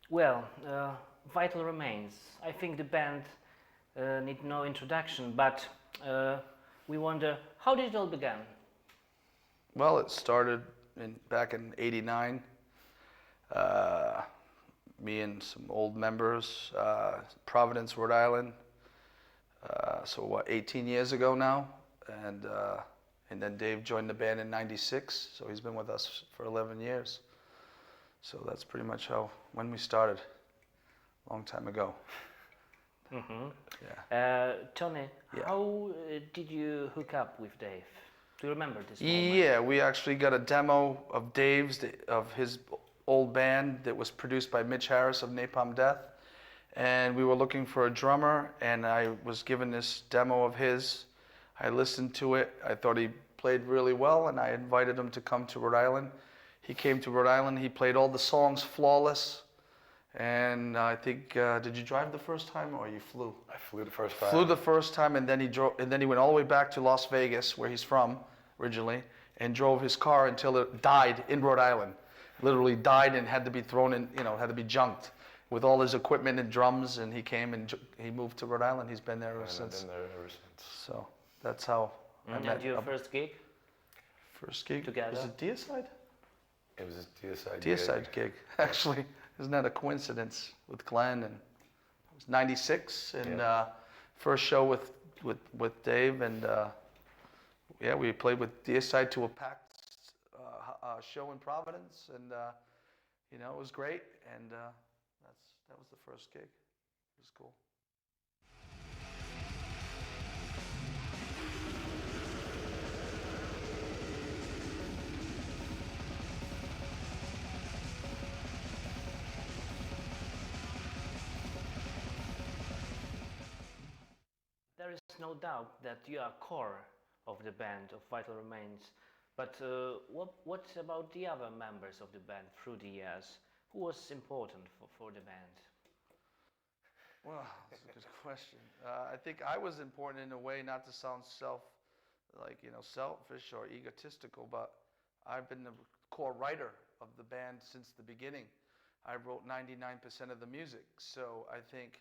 Well, Vital Remains. I think the band need no introduction, but uh, we wonder how did it all begin? Well, it started back in '89. Uh, Me and some old members, Providence, Rhode Island. So what, 18 years ago now, and then Dave joined the band in '96. So he's been with us for 11 years. So that's pretty much how when we started, a long time ago. Hmm. Yeah. Tony, Yeah. how did you hook up with Dave? Do you remember this moment? Yeah, we actually got a demo of Dave's, of his old band that was produced by Mitch Harris of Napalm Death. And we were looking for a drummer, and I was given this demo of his. I listened to it. I thought he played really well, and I invited him to come to Rhode Island. He came to Rhode Island. He played all the songs flawless. And I think, did you drive the first time or you flew? I flew the first time. Flew the first time, and then he drove, and then he went all the way back to Las Vegas, where he's from originally, and drove his car until it died in Rhode Island. Literally died and had to be thrown in, had to be junked with all his equipment and drums. And he came and he moved to Rhode Island. He's been there ever And since. I've been there ever since. So that's how I met. And your first gig? First gig Together? was it Deicide? It was a Deicide Deicide gig, actually. Isn't that a coincidence with Glen? And it was '96, and Yeah. first show with Dave, and yeah, we played with Deicide to a packed show in Providence, and it was great, and that was the first gig. It was cool. There is no doubt that you are core of the band of Vital Remains. But what about the other members of the band through the years? Who was important for the band? Well, that's a good question. I think I was important in a way, not to sound selfish or egotistical, but I've been the core writer of the band since the beginning. I wrote 99% of the music, so I think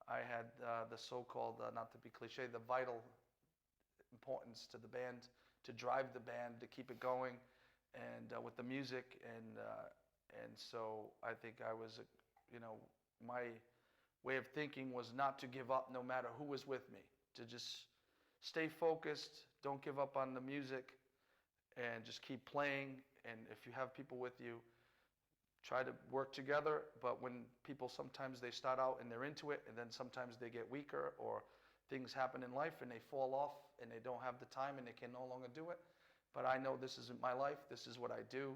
I had the so-called, not to be cliche, the vital importance to the band, to drive the band, to keep it going, and with the music, and so I think I was, my way of thinking was not to give up no matter who was with me, to just stay focused, don't give up on the music, and just keep playing. And if you have people with you, try to work together. But when people sometimes they start out and they're into it, and then sometimes they get weaker or things happen in life and they fall off and they don't have the time and they can no longer do it. But I know this isn't my life. This is what I do.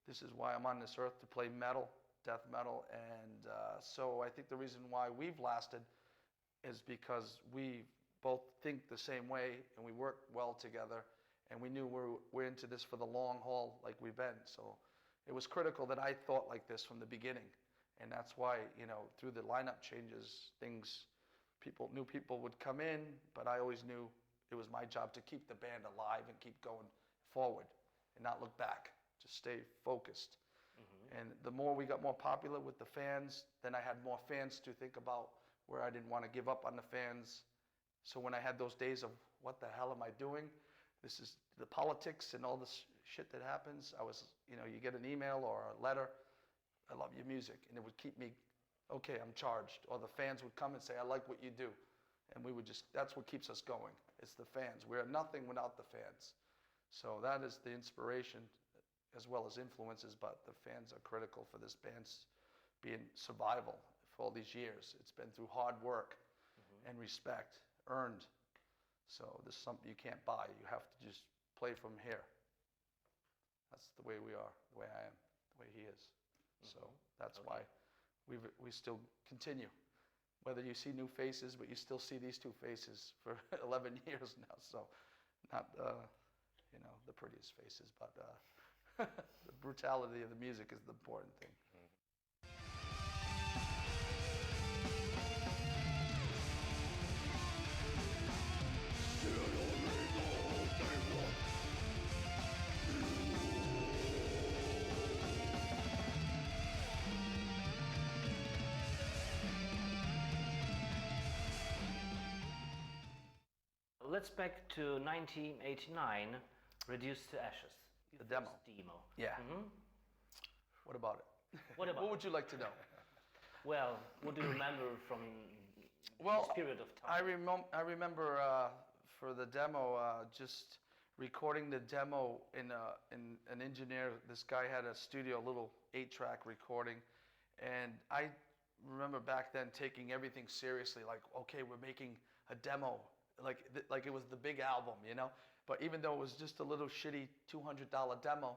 This is why I'm on this earth, to play metal, death metal. And so I think the reason why we've lasted is because we both think the same way and we work well together. And we knew we're into this for the long haul like we've been. So it was critical that I thought like this from the beginning. And that's why, through the lineup changes, new people would come in, but I always knew it was my job to keep the band alive and keep going forward and not look back, just stay focused. Mm-hmm. And the more we got more popular with the fans, then I had more fans to think about, where I didn't want to give up on the fans. So when I had those days of, what the hell am I doing? This is the politics and all this shit that happens. I was, you get an email or a letter, I love your music, and it would keep me, okay, I'm charged. Or the fans would come and say, I like what you do. And we would that's what keeps us going. It's the fans. We're nothing without the fans. So that is the inspiration as well as influences, but the fans are critical for this band's being survival for all these years. It's been through hard work and respect, earned. So this is something you can't buy. You have to just play from here. That's the way we are, the way I am, the way he is. So that's why we still continue. Whether you see new faces, but you still see these two faces for 11 years now. So not, the prettiest faces, but the brutality of the music is the important thing. let's back to 1989, Reduced to Ashes. The demo. First demo. Yeah. Mhm. What about it? What about? What would you like to know? Well, what do you remember from Well, this period of time? I remember for the demo, just recording the demo in an engineer. This guy had a studio, a little 8-track recording, and I remember back then taking everything seriously. Like, okay, we're making a demo, like it was the big album, you know. But even though it was just a little shitty $200 demo,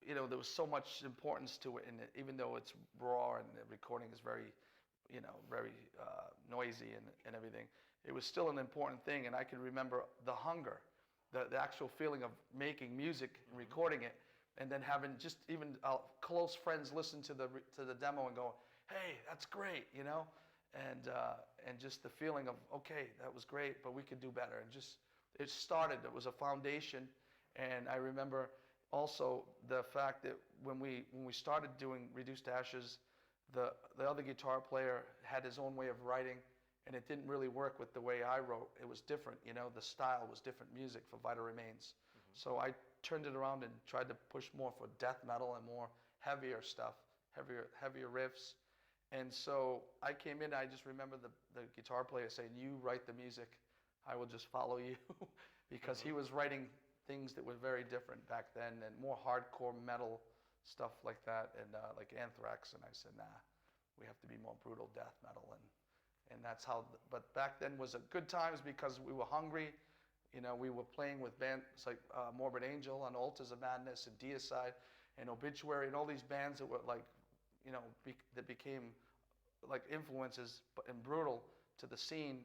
you know, there was so much importance to it, and even though it's raw and the recording is very, you know, very noisy and everything, it was still an important thing. And I can remember the hunger, the actual feeling of making music and recording it, and then having just even close friends listen to the demo and go, hey, that's great, you know, and just the feeling of, okay, that was great, but we could do better. And just it started. It was a foundation, and I remember also the fact that when we started doing Reduced to Ashes, the other guitar player had his own way of writing, and it didn't really work with the way I wrote. It was different, you know, the style was different music for Vital Remains. So I turned it around and tried to push more for death metal and more heavier stuff, heavier riffs. And so I came in, I just remember the guitar player saying, you write the music, I will just follow you, because he was writing things that were very different back then and more hardcore metal stuff like that, and like Anthrax. And I said, nah, we have to be more brutal death metal, and that's how. But back then was a good times because we were hungry. You know, we were playing with bands like Morbid Angel and Altars of Madness and Deicide and Obituary and all these bands that were like, you know, that became like influences and brutal to the scene.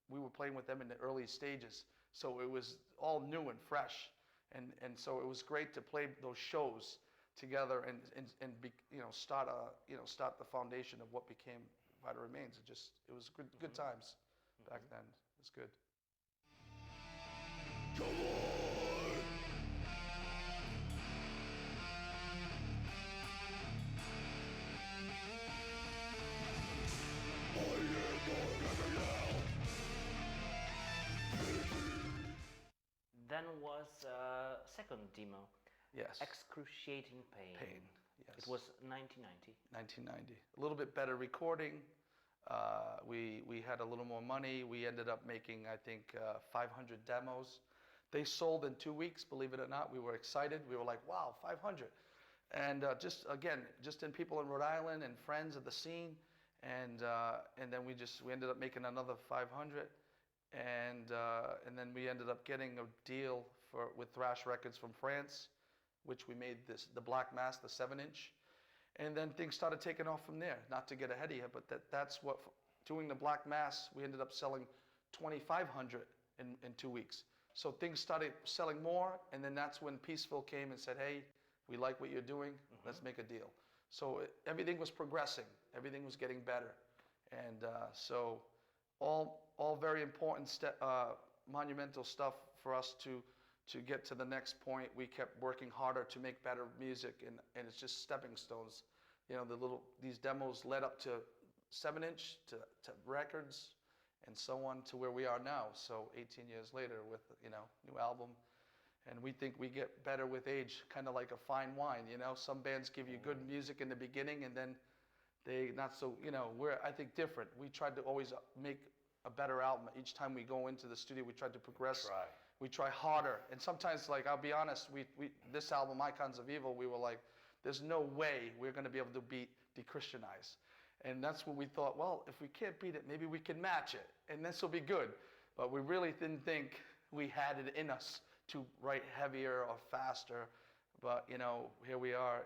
We were playing with them in the early stages, so it was all new and fresh, and so it was great to play those shows together and be, you know, start the foundation of what became Vital Remains. It was good times back then. It was good. Then was second demo, Yes. Excruciating Pain. Pain. Yes. It was 1990. 1990. A little bit better recording. We had a little more money. We ended up making, I think, 500 demos. They sold in 2 weeks, believe it or not. We were excited. We were like, wow, 500. And just in people in Rhode Island and friends of the scene. And then we ended up making another 500. And then we ended up getting a deal with Thrash Records from France, which we made the Black Mass, the 7-inch. And then things started taking off from there. Not to get ahead of you, but that's what, doing the Black Mass, we ended up selling 2,500 in 2 weeks. So things started selling more, and then that's when Peaceful came and said, hey, we like what you're doing, let's make a deal. So everything was progressing, everything was getting better. And so all very important monumental stuff for us to get to the next point. We kept working harder to make better music, and it's just stepping stones. You know, these demos led up to 7-inch, to records, and so on to where we are now. So 18 years later with, you know, new album. And we think we get better with age, kind of like a fine wine, you know. Some bands give you good music in the beginning, and then they not so, you know, we're, I think, different. We tried to always make a better album. Each time we go into the studio, we tried to progress. We try harder. And sometimes, like, I'll be honest, this album, Icons of Evil, we were like, there's no way we're going to be able to beat De-Christianize. And that's when we thought, well, if we can't beat it, maybe we can match it, and this will be good. But we really didn't think we had it in us to write heavier or faster. But, you know, here we are,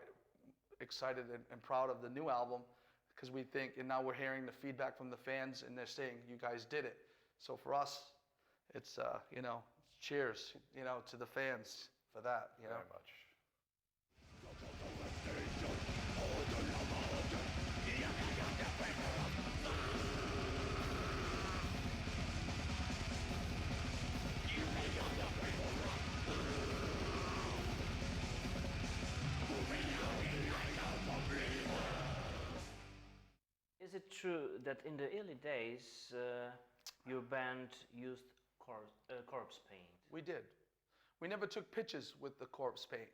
excited and proud of the new album, because we think, and now we're hearing the feedback from the fans, and they're saying, you guys did it. So for us, it's, you know, cheers, you know, to the fans for that, you know. Very much. Is it true that in the early days your band used corpse paint? We did. We never took pictures with the corpse paint,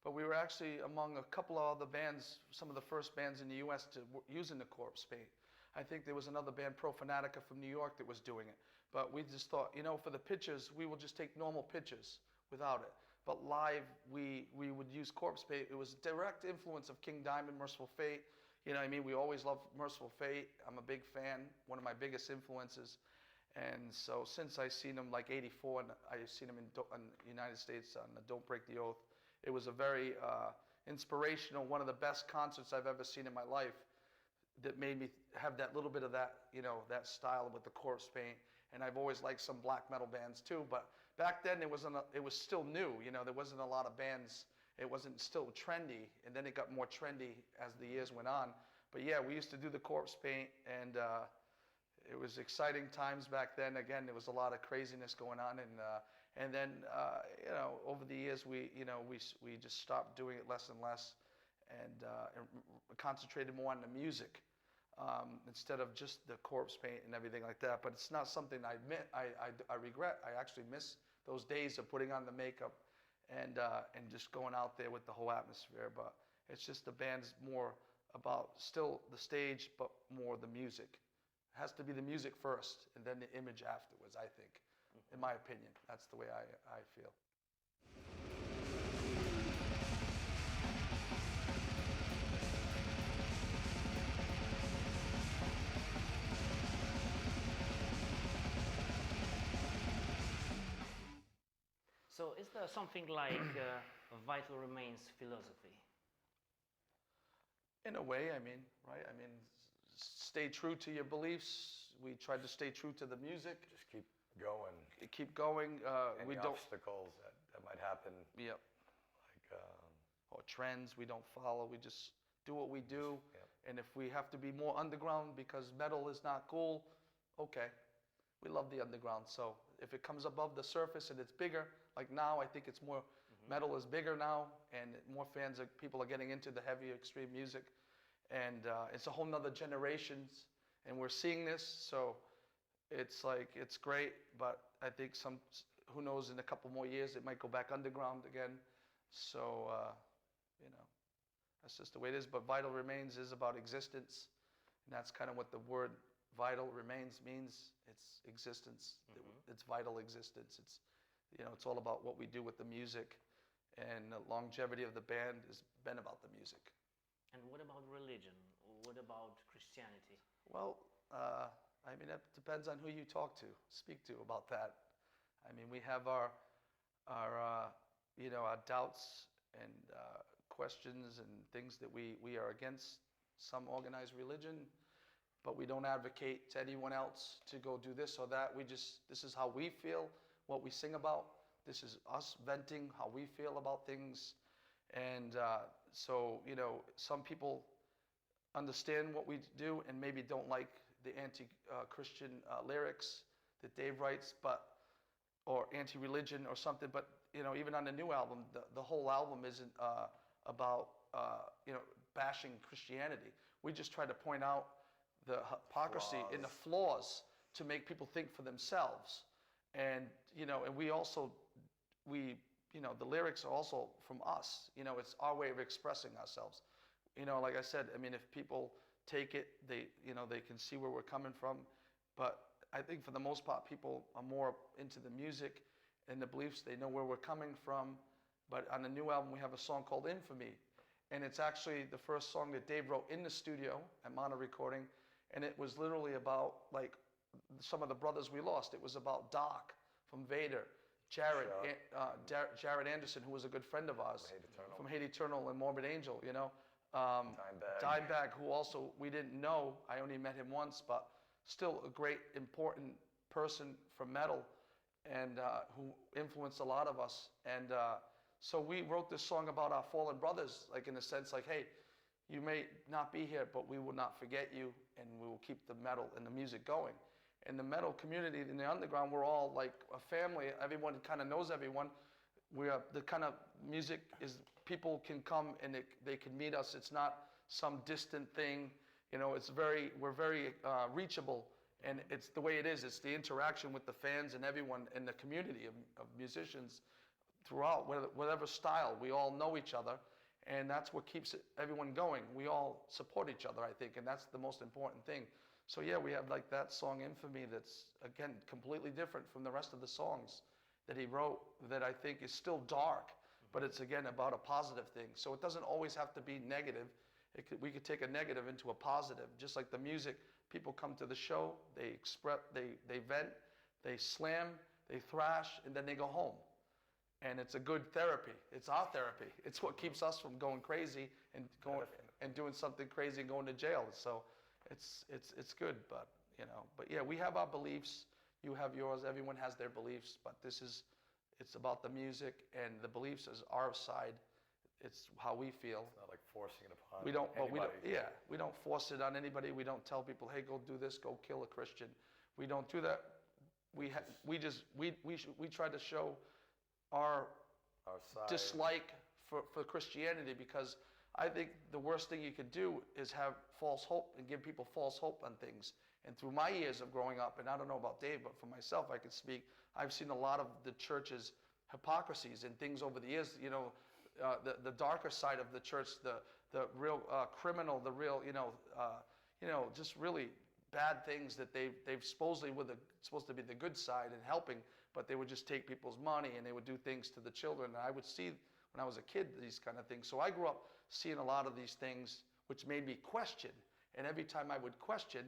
but we were actually among a couple of other bands, some of the first bands in the U.S. to using the corpse paint. I think there was another band, Pro Fanatica from New York, that was doing it. But we just thought, you know, for the pictures, we will just take normal pictures without it. But live, we would use corpse paint. It was a direct influence of King Diamond, Merciful Fate. You know what I mean? We always loved Merciful Fate. I'm a big fan, one of my biggest influences. And so since I seen them like 84, and I seen them in the United States on the Don't Break the Oath, it was a very inspirational, one of the best concerts I've ever seen in my life that made me have that little bit of that, you know, that style with the corpse paint. And I've always liked some black metal bands too, but back then it was still new, you know, there wasn't a lot of bands, it wasn't still trendy, and then it got more trendy as the years went on. But yeah, we used to do the corpse paint, and it was exciting times back then. Again, there was a lot of craziness going on, and then you know, over the years we just stopped doing it less and less, and concentrated more on the music instead of just the corpse paint and everything like that. But it's not something I regret. I actually miss those days of putting on the makeup and just going out there with the whole atmosphere. But it's just the band's more about still the stage, but more the music. It has to be the music first, and then the image afterwards, I think. In my opinion, that's the way I feel. So is there something like Vital Remains philosophy? In a way, I mean, right? I mean, stay true to your beliefs. We tried to stay true to the music. Just keep going. Keep going. Any We don't. obstacles that might happen, Yep. like Or trends we don't follow. We just do what we do. Yep. And if we have to be more underground because metal is not cool, okay. We love the underground. So if it comes above the surface and it's bigger, like now, I think it's more, metal is bigger now, and more people are getting into the heavy extreme music. And it's a whole nother generations, and we're seeing this. So it's like, it's great, but I think who knows, in a couple more years, it might go back underground again. So, you know, that's just the way it is. But Vital Remains is about existence, and that's kind of what the word Vital Remains means. It's existence. It's vital existence. It's, you know, it's all about what we do with the music, and the longevity of the band has been about the music. And what about religion? What about Christianity? Well, I mean, it depends on who you speak to about that. I mean, we have our you know, our doubts and questions and things that we are against some organized religion, but we don't advocate to anyone else to go do this or that. This is how we feel, what we sing about. This is us venting how we feel about things. And so, you know, some people understand what we do and maybe don't like the anti-Christian lyrics that Dave writes, or anti-religion or something. But, you know, even on the new album, the whole album isn't about, you know, bashing Christianity. We just try to point out the hypocrisy and the flaws to make people think for themselves. And, you know, and we also, you know, the lyrics are also from us. You know, it's our way of expressing ourselves. You know, like I said, I mean, if people take it, you know, they can see where we're coming from. But I think for the most part, people are more into the music and the beliefs. They know where we're coming from. But on the new album, we have a song called Infamy. And it's actually the first song that Dave wrote in the studio at Mono Recording. And it was literally about, like, some of the brothers we lost. It was about Doc from Vader, Jared Anderson, who was a good friend of ours from Hate Eternal and Morbid Angel, you know. Dimebag, who also we didn't know. I only met him once, but still a great, important person from metal, and who influenced a lot of us. And so we wrote this song about our fallen brothers, like in a sense, like, hey, you may not be here, but we will not forget you, and we will keep the metal and the music going. In the metal community, in the underground, we're all like a family. Everyone kind of knows everyone. We are the kind of music is people can come and they can meet us. It's not some distant thing. You know, we're very reachable, And it's the way it is. It's the interaction with the fans and everyone in the community of musicians throughout, whatever style. We all know each other, and that's what keeps everyone going. We all support each other, I think, and that's the most important thing. So yeah, we have like that song Infamy that's, again, completely different from the rest of the songs that he wrote that I think is still dark, but it's, again, about a positive thing. So it doesn't always have to be negative. We could take a negative into a positive, just like the music. People come to the show, they express, they vent, they slam, they thrash, and then they go home. And it's a good therapy. It's our therapy. It's what keeps us from going crazy and doing something crazy and going to jail. So it's good, but yeah, we have our beliefs. You have yours. Everyone has their beliefs, but it's about the music, and the beliefs is our side. It's how we feel. It's not like forcing it upon anybody. anybody. We don't force it on anybody. We don't tell people, hey, go do this, go kill a Christian. We don't do that. We try to show our side. dislike for Christianity, because I think the worst thing you could do is have false hope and give people false hope on things. And through my years of growing up, and I don't know about Dave, but for myself, I can speak, I've seen a lot of the church's hypocrisies and things over the years, the darker side of the church, the real criminal, the real, just really bad things that they've supposedly supposed to be the good side and helping, but they would just take people's money and they would do things to the children. And I would see when I was a kid these kind of things. So I grew up seeing a lot of these things, which made me question. And every time I would question,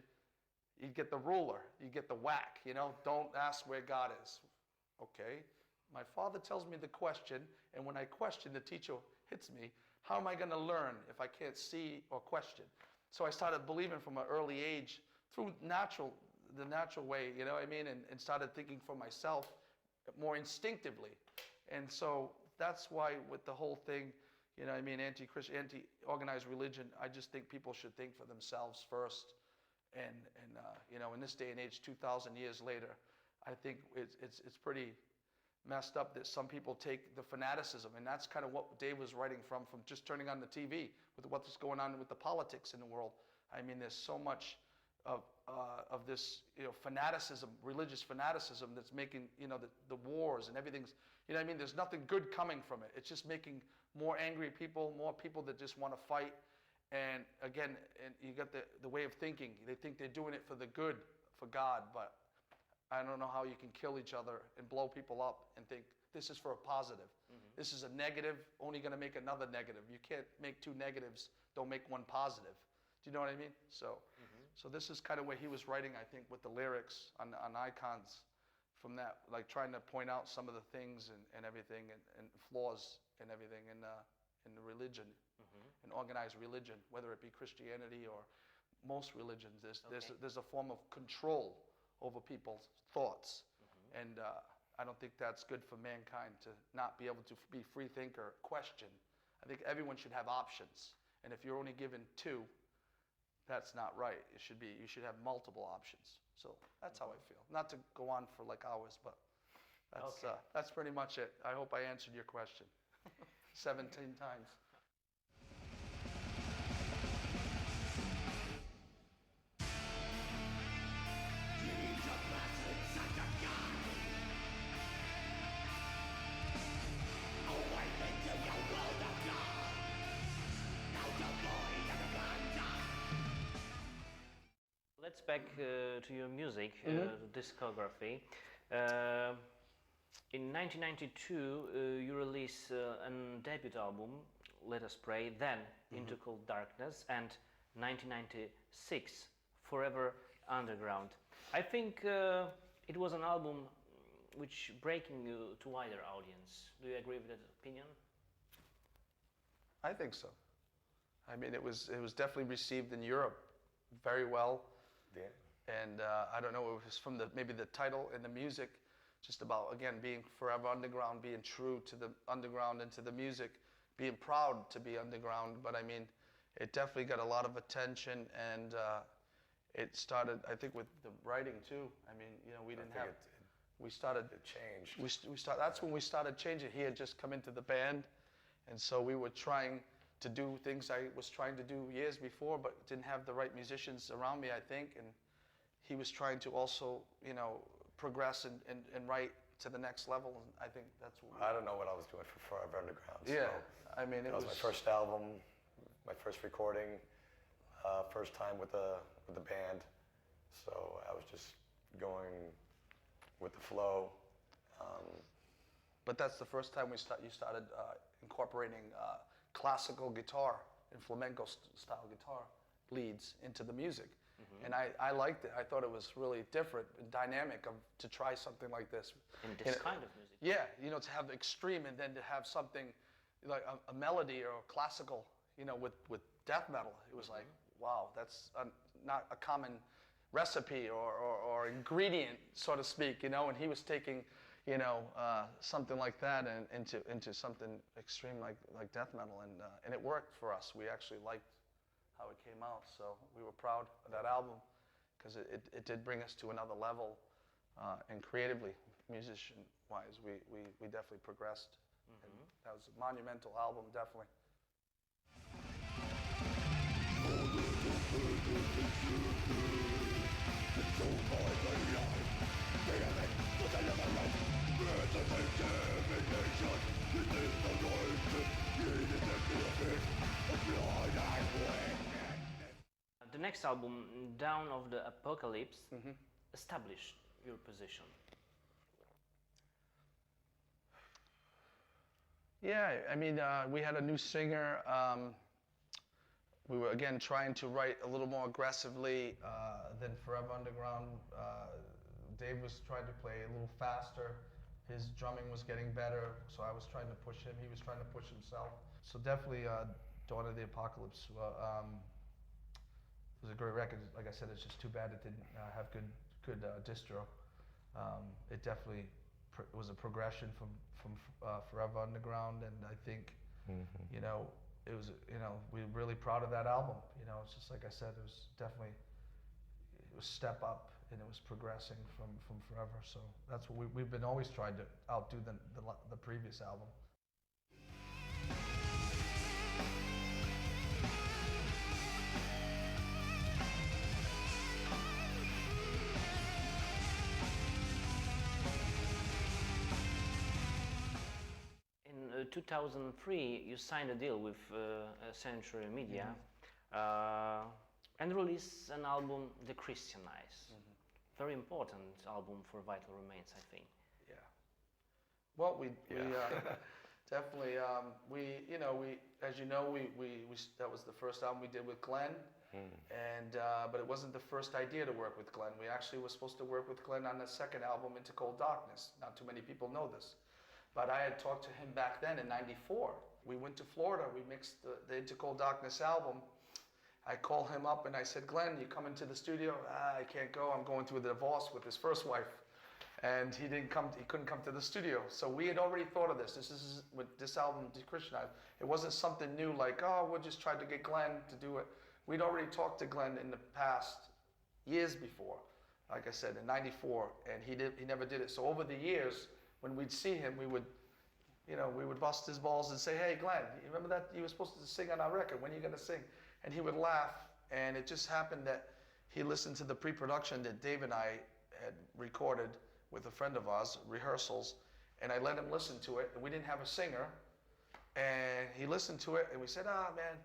you'd get the ruler, you'd get the whack, don't ask where God is. Okay, my father tells me the question, and when I question, the teacher hits me. How am I going to learn if I can't see or question? So I started believing from an early age through the natural way, and started thinking for myself more instinctively. And so that's why with the whole thing, anti-Christian, anti-organized religion, I just think people should think for themselves first. And in this day and age, 2,000 years later, I think it's pretty messed up that some people take the fanaticism, and that's kind of what Dave was writing from just turning on the TV with what's going on with the politics in the world. I mean, there's so much of this, fanaticism, religious fanaticism that's making, the wars and everything's, there's nothing good coming from it. It's just making more angry people, more people that just want to fight. And again, you got the way of thinking. They think they're doing it for the good, for God, but I don't know how you can kill each other and blow people up and think this is for a positive. Mm-hmm. This is a negative, only going to make another negative. You can't make two negatives, don't make one positive. Do you know what I mean? So this is kind of where he was writing, I think, with the lyrics on Icons, from that, like trying to point out some of the things and everything and flaws and everything in the religion, and organized religion, whether it be Christianity or most religions. There's a form of control over people's thoughts. And I don't think that's good for mankind, to not be able to be free thinker, question. I think everyone should have options. And if you're only given two, that's not right. You should have multiple options. So that's how I feel. Not to go on for like hours, but that's pretty much it. I hope I answered your question 17 times. Let's back to your music, discography. In 1992, you released a debut album, Let Us Pray, then Into Cold Darkness, and 1996, Forever Underground. I think it was an album which breaking you to wider audience. Do you agree with that opinion? I think so. I mean, it was definitely received in Europe very well. Yeah. And I don't know, it was from maybe the title and the music, just about, again, being forever underground, being true to the underground and to the music, being proud to be underground. But I mean, it definitely got a lot of attention, and it started, I think, with the writing too. I mean, we started. It changed. That's when we started changing. He had just come into the band, and so we were trying to do things I was trying to do years before, but didn't have the right musicians around me, I think. And he was trying to also, progress and write to the next level. And I think that's what I don't know what I was doing for Forever Underground. Yeah, So I mean, that was my first album, my first recording, first time with the band. So I was just going with the flow. But that's the first time you started incorporating classical guitar and flamenco style guitar leads into the music. Mm-hmm. And I liked it. I thought it was really different and dynamic to try something like this. In this kind of music? Yeah, to have extreme and then to have something like a melody or classical, with death metal. It was like, wow, that's not a common recipe or ingredient, so to speak, and he was taking, something like that and into something extreme like death metal, and it worked for us. We actually liked how it came out, so we were proud of that album because it did bring us to another level, and creatively, musician-wise, we definitely progressed. And that was a monumental album, definitely. The next album, Dawn of the Apocalypse, established your position. Yeah, I mean, we had a new singer. We were, again, trying to write a little more aggressively than Forever Underground. Dave was trying to play a little faster. His drumming was getting better, so I was trying to push him. He was trying to push himself. So definitely Dawn of the Apocalypse was a great record. Like I said, it's just too bad it didn't have good distro. It definitely was a progression from Forever Underground, and I think, it was, we're really proud of that album. It's just like I said, it was step up, and it was progressing from Forever. So that's what we've been always trying to outdo the previous album. In 2003, you signed a deal with Century Media and released an album, The Christianize. Very important album for Vital Remains, I think. Yeah. Well, we definitely, as you know, that was the first album we did with Glen, but it wasn't the first idea to work with Glen. We actually were supposed to work with Glen on the second album, Into Cold Darkness. Not too many people know this, but I had talked to him back then in '94. We went to Florida, we mixed the Into Cold Darkness album. I called him up and I said, Glenn, you coming to the studio? I can't go, I'm going through a divorce with his first wife. And he couldn't come to the studio. So we had already thought of this. This is with this album, Christianize. It wasn't something new like, we'll just try to get Glenn to do it. We'd already talked to Glenn in the past, years before, like I said, in '94, and he never did it. So over the years, when we'd see him, we would bust his balls and say, hey, Glenn, you remember that you were supposed to sing on our record? When are you going to sing? And he would laugh, and it just happened that he listened to the pre-production that Dave and I had recorded with a friend of ours, rehearsals, and I let him listen to it, and we didn't have a singer, and he listened to it, and we said, man,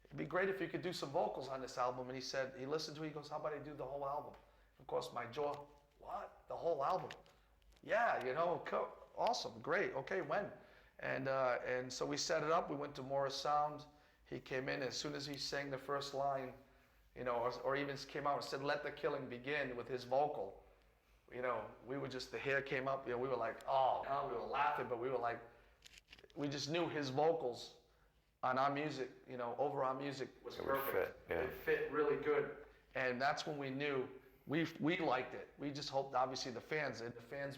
it'd be great if you could do some vocals on this album. And he listened to it, he goes, how about I do the whole album? Of course, my jaw, what? The whole album? Yeah, awesome, great, okay, when? And so we set it up, we went to Morris Sound. He came in, as soon as he sang the first line, or even came out and said, let the killing begin with his vocal, we were just, the hair came up, we were like, we were laughing, but we were like, we just knew his vocals on our music, over our music was perfect. It fit really good. And that's when we knew we liked it. We just hoped, obviously, the fans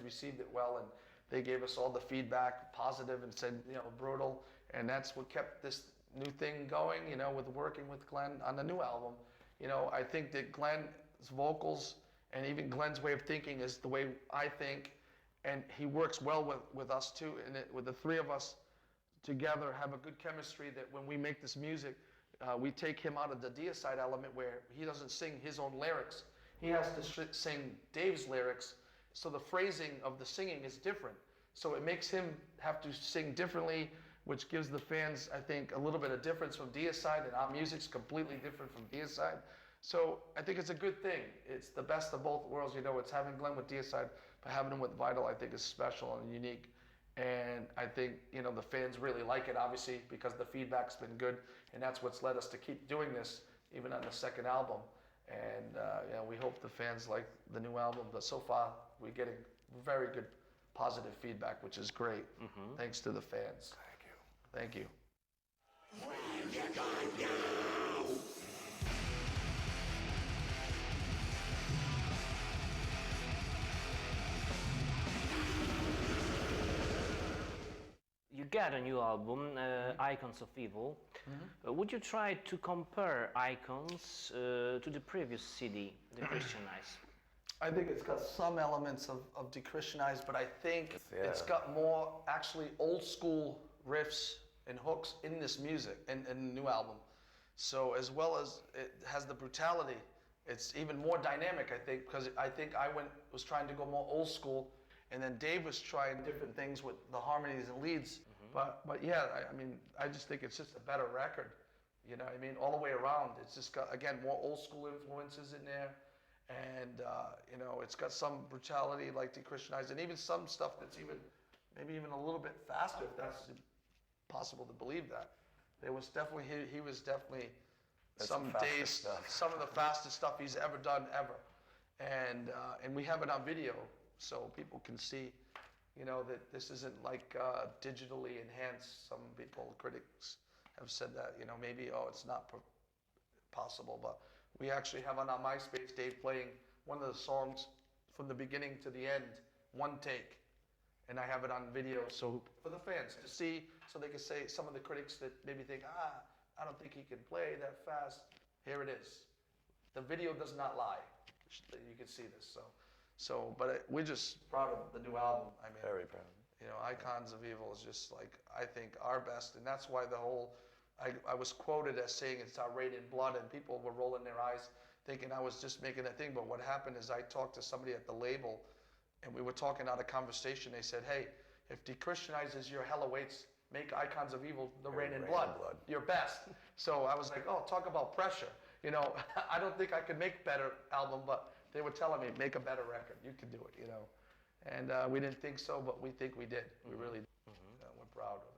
received it well, and they gave us all the feedback, positive, and said, brutal. And that's what kept this new thing going, with working with Glenn on the new album. I think that Glenn's vocals and even Glenn's way of thinking is the way I think, and he works well with us too, and with the three of us together have a good chemistry that when we make this music, we take him out of the deicide element where he doesn't sing his own lyrics. he has to sing Dave's lyrics, so the phrasing of the singing is different. So it makes him have to sing differently, which gives the fans, I think, a little bit of difference from Deicide, and our music's completely different from Deicide. So I think it's a good thing. It's the best of both worlds. You know, it's having Glen with Deicide, but having him with Vital, I think, is special and unique. And I think, you know, the fans really like it, obviously, because the feedback's been good, and that's what's led us to keep doing this, even on the second album. And you know, we hope the fans like the new album, but so far we're getting very good positive feedback, which is great. Thanks to the fans. Thank you. You got a new album, Icons of Evil. Would you try to compare Icons to the previous CD, The Christianize? I think it's got some elements of Dechristianized, but I think it's got more actually old school riffs and hooks in this music, in the new album. So as well as it has the brutality, it's even more dynamic, I think, because I think I was trying to go more old school, and then Dave was trying different things with the harmonies and leads. But yeah, I mean, I just think it's just a better record. You know what I mean? All the way around. It's just got, again, more old school influences in there. And, you know, it's got some brutality like Dechristianized, and even some stuff that's maybe even a little bit faster, if that's possible to believe that. There was definitely, he was definitely some days, some of the fastest stuff he's ever done, ever. And we have it on video, so people can see, you know, that this isn't like digitally enhanced. Some people, critics, have said that, you know, maybe, oh, it's not possible, but we actually have on our MySpace, Dave playing one of the songs from the beginning to the end, one take. And I have it on video, so for the fans to see, so they can say, some of the critics that maybe think, I don't think he can play that fast. Here it is. The video does not lie. You can see this, but we're just proud of the new album. I mean, Very proud. You know, Icons of Evil is just like, I think, our best, and that's why the whole, I was quoted as saying it's our Rain in Blood, and people were rolling their eyes thinking I was just making a thing, but what happened is I talked to somebody at the label, and we were talking out of conversation. They said, hey, if Dechristianized is your hell awaits, make Icons of Evil the Rain in Blood, your best. So I was like, oh, talk about pressure. You know, I don't think I could make better album, but they were telling me, make a better record. You can do it, you know. And we didn't think so, but we think we did. We really did. We're proud of it.